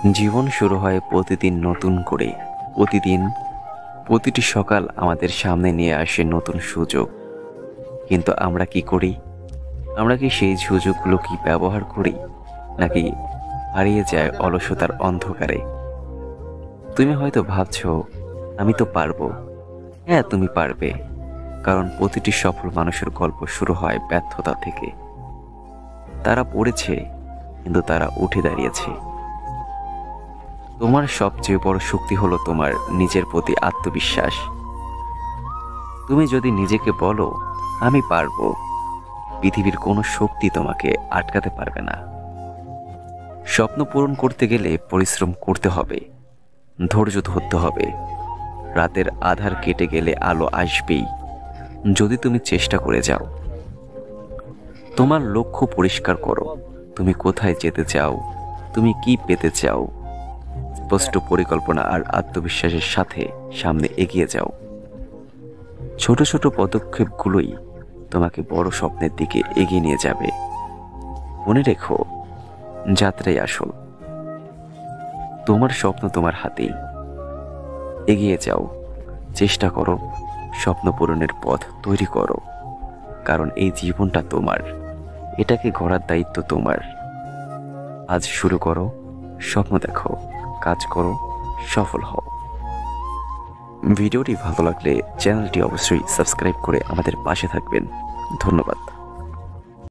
জীবন শুরু হয় প্রতিদিন নতুন করে। প্রতিটি সকাল আমাদের সামনে নিয়ে আসে নতুন সুযোগ। কিন্তু আমরা কি করি? আমরা কি সেই সুযোগগুলো কি ব্যবহার করি, নাকি হারিয়ে যায় অলসতার অন্ধকারে? তুমি হয়তো ভাবছো, আমি তো পারবো। হ্যাঁ, তুমি পারবে, কারণ প্রতিটি সফল মানুষের গল্প শুরু হয় ব্যর্থতা থেকে। তারা পড়েছে, কিন্তু তারা উঠে দাঁড়িয়েছে। তোমার সবচেয়ে বড় শক্তি হলো তোমার নিজের প্রতি আত্মবিশ্বাস। তুমি যদি নিজেকে বলো, আমি পারবো, পৃথিবীর কোনো শক্তি তোমাকে আটকাতে পারবে না। স্বপ্ন পূরণ করতে গেলে পরিশ্রম করতে হবে, ধৈর্য ধরতে হবে। রাতের আধার কেটে গেলে আলো আসবেই, যদি তুমি চেষ্টা করে যাও। তোমার লক্ষ্য পরিষ্কার করো। তুমি কোথায় যেতে চাও, তুমি কি পেতে চাও। স্পষ্ট পরিকল্পনা আর আত্মবিশ্বাসের সাথে সামনে এগিয়ে যাও। ছোট ছোট পদক্ষেপগুলোই তোমাকে বড় স্বপ্নের দিকে এগিয়ে নিয়ে যাবে। মনে রেখো, যাত্রাই আসল। তোমার স্বপ্ন তোমার হাতেই। এগিয়ে যাও, চেষ্টা করো, স্বপ্ন পূরণের পথ তৈরি করো। কারণ এই জীবনটা তোমার, এটাকে গড়ার দায়িত্ব তোমার। আজ শুরু করো, স্বপ্ন দেখো, কাজ করো, সফল হও। ভিডিওটি ভালো লাগলে চ্যানেলটি অবশ্যই সাবস্ক্রাইব করে আমাদের পাশে থাকবেন। ধন্যবাদ।